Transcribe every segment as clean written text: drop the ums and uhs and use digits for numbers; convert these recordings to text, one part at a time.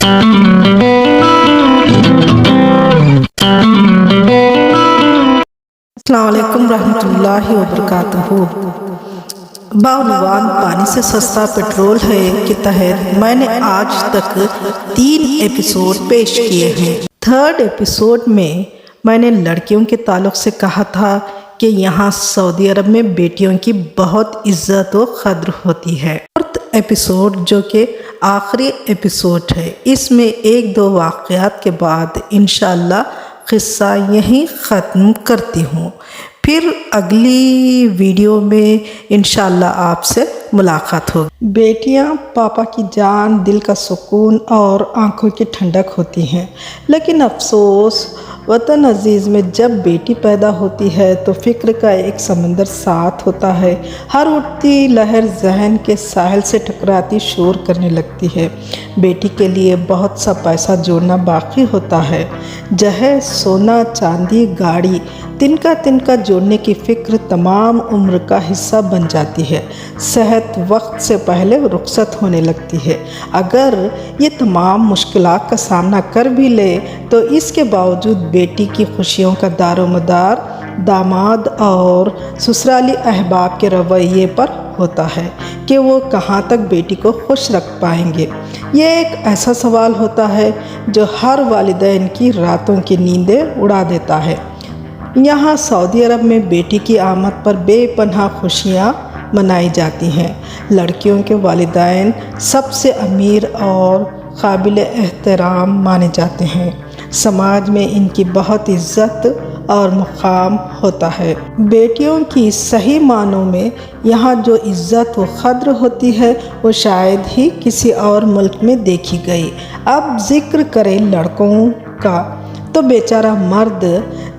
अस्सलाम वालेकुम रहमतुल्लाहि व बरकातहू। बाउनवान पानी से सस्ता पेट्रोल है के तहत मैंने आज तक 3 एपिसोड पेश किए हैं। थर्ड एपिसोड में मैंने लड़कियों के ताल्लुक से कहा था कि यहाँ सऊदी अरब में बेटियों की बहुत इज्जत व कद्र होती है। फोर्थ एपिसोड जो कि आखिरी एपिसोड है, इसमें 1-2 वाक़यात के बाद इंशाअल्लाह क़िस्सा यहीं ख़त्म करती हूँ। फिर अगली वीडियो में इंशाअल्लाह आपसे मुलाकात होगी। बेटियाँ पापा की जान, दिल का सुकून और आँखों की ठंडक होती हैं, लेकिन अफसोस वतन अजीज़ में जब बेटी पैदा होती है तो फ़िक्र का एक समंदर साथ होता है। हर उठती लहर जहन के साहिल से टकराती शोर करने लगती है। बेटी के लिए बहुत सा पैसा जोड़ना बाकी होता है। जहेज, सोना, चांदी, गाड़ी, तिनका तिनका जोड़ने की फ़िक्र तमाम उम्र का हिस्सा बन जाती है। सेहत वक्त से पहले रुखसत होने लगती है। अगर ये तमाम मुश्किलात का सामना कर भी ले तो इसके बावजूद बेटी की खुशियों का दारोमदार दामाद और ससुराली अहबाब के रवैये पर होता है कि वो कहाँ तक बेटी को खुश रख पाएंगे। ये एक ऐसा सवाल होता है जो हर वालिदैन की रातों की नींदें उड़ा देता है। यहाँ सऊदी अरब में बेटी की आमद पर बेपनाह खुशियाँ मनाई जाती हैं। लड़कियों के वालिदैन सबसे अमीर और काबिल एहतराम माने जाते हैं। समाज में इनकी बहुत इज्जत और मुकाम होता है। बेटियों की सही मानों में यहाँ जो इज्जत व कद्र होती है वो शायद ही किसी और मुल्क में देखी गई। अब जिक्र करें लड़कों का तो बेचारा मर्द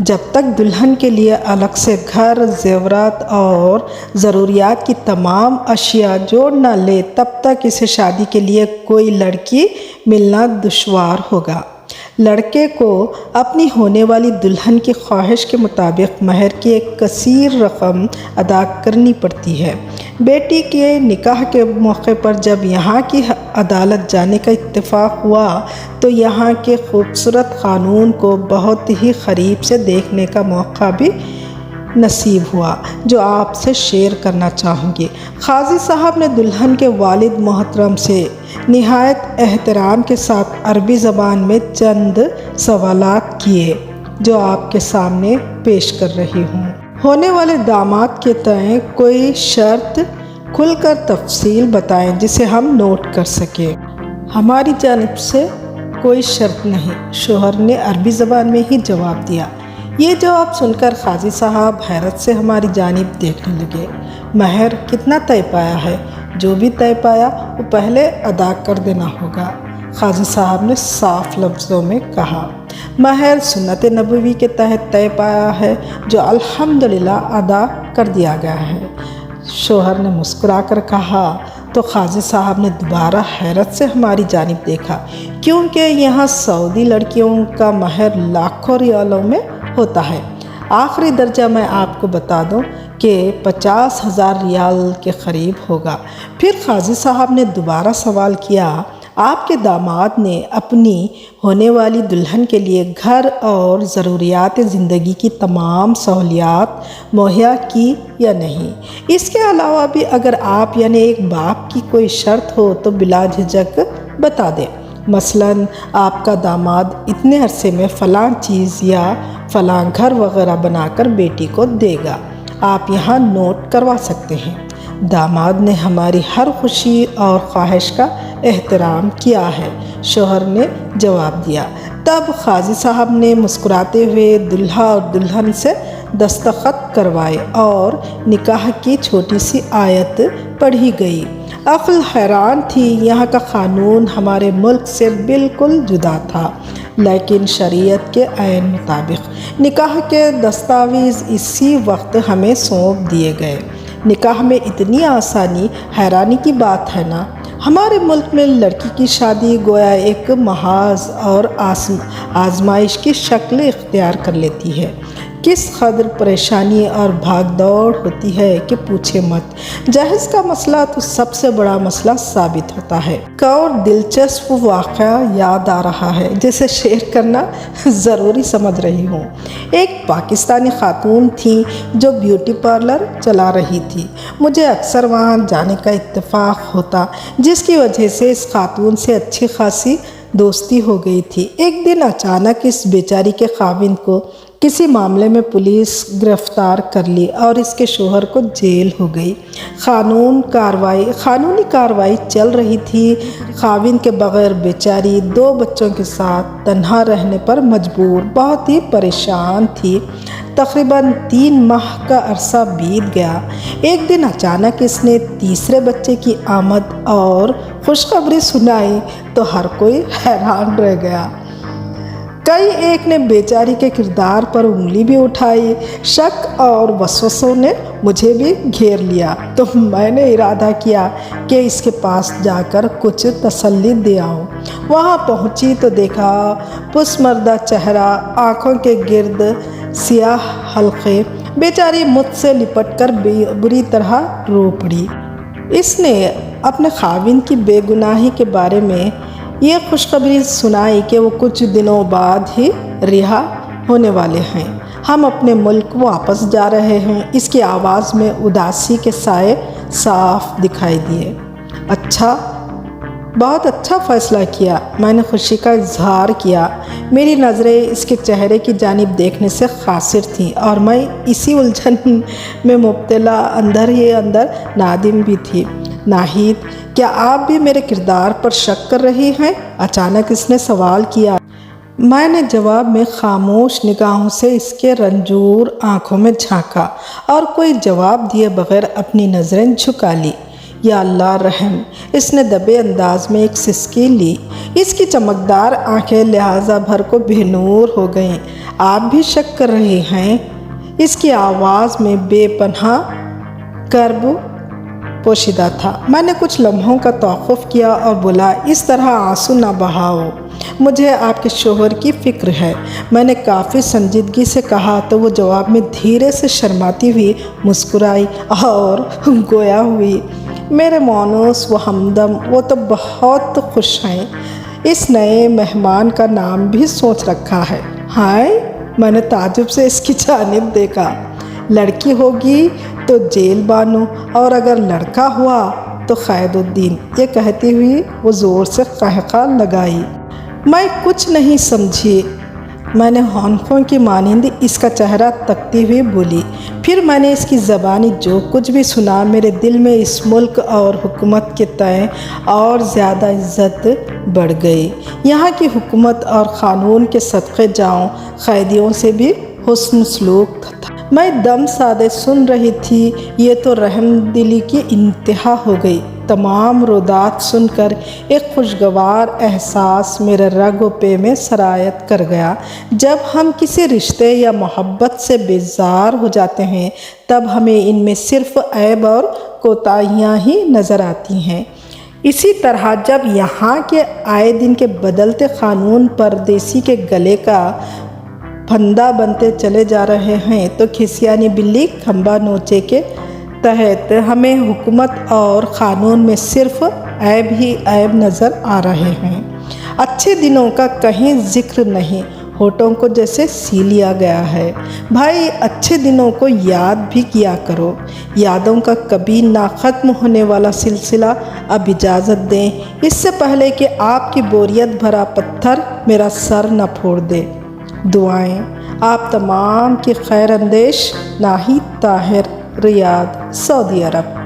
जब तक दुल्हन के लिए अलग से घर, जेवरात और ज़रूरियात की तमाम अशिया जोड़ न ले तब तक इसे शादी के लिए कोई लड़की मिलना दुश्वार होगा। लड़के को अपनी होने वाली दुल्हन की ख्वाहिश के मुताबिक महर की एक कसीर रकम अदा करनी पड़ती है। बेटी के निकाह के मौके पर जब यहाँ की अदालत जाने का इत्तेफाक हुआ तो यहाँ के खूबसूरत क़ानून को बहुत ही करीब से देखने का मौका भी नसीब हुआ, जो आपसे शेयर करना चाहूँगी। काजी साहब ने दुल्हन के वालिद मोहतरम से निहायत एहतराम के साथ अरबी ज़बान में चंद सवालात किए जो आपके सामने पेश कर रही हूँ। होने वाले दामाद के तय कोई शर्त खुलकर तफसील बताएं जिसे हम नोट कर सकें। हमारी जानिब से कोई शर्त नहीं, शोहर ने अरबी ज़बान में ही जवाब दिया। ये जवाब सुनकर काजी साहब हैरत से हमारी जानिब देखने लगे। महर कितना तय पाया है? जो भी तय पाया वो पहले अदा कर देना होगा। काजी साहब ने साफ लफ्ज़ों में कहा, महर सुन्नत नबवी के तहत तय पाया है जो अल्हम्दुलिल्लाह अदा कर दिया गया है। शोहर ने मुस्कुराकर कहा तो काजी साहब ने दोबारा हैरत से हमारी जानिब देखा, क्योंकि यहाँ सऊदी लड़कियों का महर लाखों रियालों में होता है। आखिरी दर्जा मैं आपको बता दूं कि 50,000 रियाल के करीब होगा। फिर काजी साहब ने दोबारा सवाल किया, आपके दामाद ने अपनी होने वाली दुल्हन के लिए घर और ज़रूरियात ज़िंदगी की तमाम सहूलियात मुहैया की या नहीं? इसके अलावा भी अगर आप यानी एक बाप की कोई शर्त हो तो बिला झिझक बता दें। मसलन आपका दामाद इतने अरसे में फ़लाँ चीज़ या फ़लाँ घर वगैरह बनाकर बेटी को देगा। आप यहाँ नोट करवा सकते हैं। दामाद ने हमारी हर खुशी और ख्वाहिश का एहतराम किया है, शोहर ने जवाब दिया। तब काजी साहब ने मुस्कुराते हुए दुल्हा और दुल्हन से दस्तखत करवाए और निकाह की छोटी सी आयत पढ़ी गई। अक्ल हैरान थी, यहाँ का क़ानून हमारे मुल्क से बिल्कुल जुदा था, लेकिन शरीयत के ऐन मुताबिक निकाह के दस्तावेज़ इसी वक्त हमें सौंप दिए गए। निकाह में इतनी आसानी, हैरानी की बात है ना। हमारे मुल्क में लड़की की शादी गोया एक महाज और आजमाइश की शक्ल इख्तियार कर लेती है। किस कदर परेशानी और भाग दौड़ होती है कि पूछे मत। जहेज का मसला तो सबसे बड़ा मसला साबित होता है। एक और दिलचस्प वाक़या याद आ रहा है जिसे शेयर करना ज़रूरी समझ रही हूँ। एक पाकिस्तानी खातून थी जो ब्यूटी पार्लर चला रही थी। मुझे अक्सर वहाँ जाने का इत्तेफाक होता, जिसकी वजह से इस खातून से अच्छी खासी दोस्ती हो गई थी। एक दिन अचानक इस बेचारी के खाविंद को किसी मामले में पुलिस गिरफ्तार कर ली और इसके शोहर को जेल हो गई। कानूनी कार्रवाई चल रही थी। खाविंद के बगैर बेचारी 2 बच्चों के साथ तन्हा रहने पर मजबूर, बहुत ही परेशान थी। तकरीबन 3 माह का अरसा बीत गया। एक दिन अचानक इसने तीसरे बच्चे की आमद और खुशखबरी सुनाई तो हर कोई हैरान रह गया। कई एक ने बेचारी के किरदार पर उंगली भी उठाई। शक और वसवसों ने मुझे भी घेर लिया तो मैंने इरादा किया कि इसके पास जाकर कुछ तसल्ली दे आऊं। वहां पहुंची तो देखा पुसमर्दा चेहरा, आंखों के गिर्द सियाह हल्के। बेचारी मुझसे लिपटकर बुरी तरह रो पड़ी। इसने अपने खाविंद की बेगुनाही के बारे में ये खुशखबरी सुनाई कि वो कुछ दिनों बाद ही रिहा होने वाले हैं। हम अपने मुल्क वापस जा रहे हैं। इसकी आवाज़ में उदासी के साए साफ दिखाई दिए। अच्छा, बहुत अच्छा फ़ैसला किया, मैंने खुशी का इजहार किया। मेरी नज़रें इसके चेहरे की जानिब देखने से कासिर थीं और मैं इसी उलझन में मुब्तला अंदर ही अंदर नादिम भी थी। नाहिद, क्या आप भी मेरे किरदार पर शक कर रही हैं? अचानक इसने सवाल किया। मैंने जवाब में खामोश निगाहों से इसके रंजूर आंखों में झांका और कोई जवाब दिए बगैर अपनी नज़रें झुका ली। या अल्लाह रहम, इसने दबे अंदाज में एक सिसकी ली। इसकी चमकदार आंखें लिहाजा भर को बेनूर हो गईं। आप भी शक कर रहे हैं? इसकी आवाज़ में बेपनाह कर्ब पोशीदा था। मैंने कुछ लम्हों का तौक़ुफ़ किया और बोला, इस तरह आंसू ना बहाओ, मुझे आपके शोहर की फ़िक्र है। मैंने काफ़ी संजीदगी से कहा तो वो जवाब में धीरे से शर्माती हुई मुस्कुराई और गोया हुई, मेरे मोनूस व हमदम, वो तो बहुत खुश हैं। इस नए मेहमान का नाम भी सोच रखा है। हाय, मैंने ताजुब से इसकी जानिब देखा। लड़की होगी तो जेल बानो और अगर लड़का हुआ तो खैरुद्दीन, ये कहती हुई वो ज़ोर से कहका लगाई। मैं कुछ नहीं समझी। मैंने हौंकों की मानिंद इसका चेहरा तकती हुई बोली। फिर मैंने इसकी ज़बानी जो कुछ भी सुना, मेरे दिल में इस मुल्क और हुकूमत के तय और ज़्यादा इज़्ज़त बढ़ गई। यहाँ की हुकूमत और क़ानून के सदक़े जाऊँ, क़ैदियों से भी हुस्न सलूक था। मैं दम साधे सुन रही थी। ये तो रहमदिली की इंतहा हो गई। तमाम रोदात सुनकर एक खुशगवार एहसास मेरे रग व पे में सरायत कर गया। जब हम किसी रिश्ते या मोहब्बत से बेजार हो जाते हैं तब हमें इनमें सिर्फ़ ऐब और कोताहियाँ ही नज़र आती हैं। इसी तरह जब यहाँ के आए दिन के बदलते क़ानून परदेसी के गले का फंदा बनते चले जा रहे हैं तो खिसियानी बिल्ली खंबा नोचे के तहत हमें हुकूमत और क़ानून में सिर्फ़ ऐब ही ऐब नज़र आ रहे हैं। अच्छे दिनों का कहीं ज़िक्र नहीं, होठों को जैसे सी लिया गया है। भाई, अच्छे दिनों को याद भी किया करो। यादों का कभी ना ख़त्म होने वाला सिलसिला अब इजाज़त दें, इससे पहले कि आपकी बोरियत भरा पत्थर मेरा सर न फोड़ दे। दुआएं आप तमाम की खैर अंदेश। नाहिद ताहिर, रियाद, सऊदी अरब।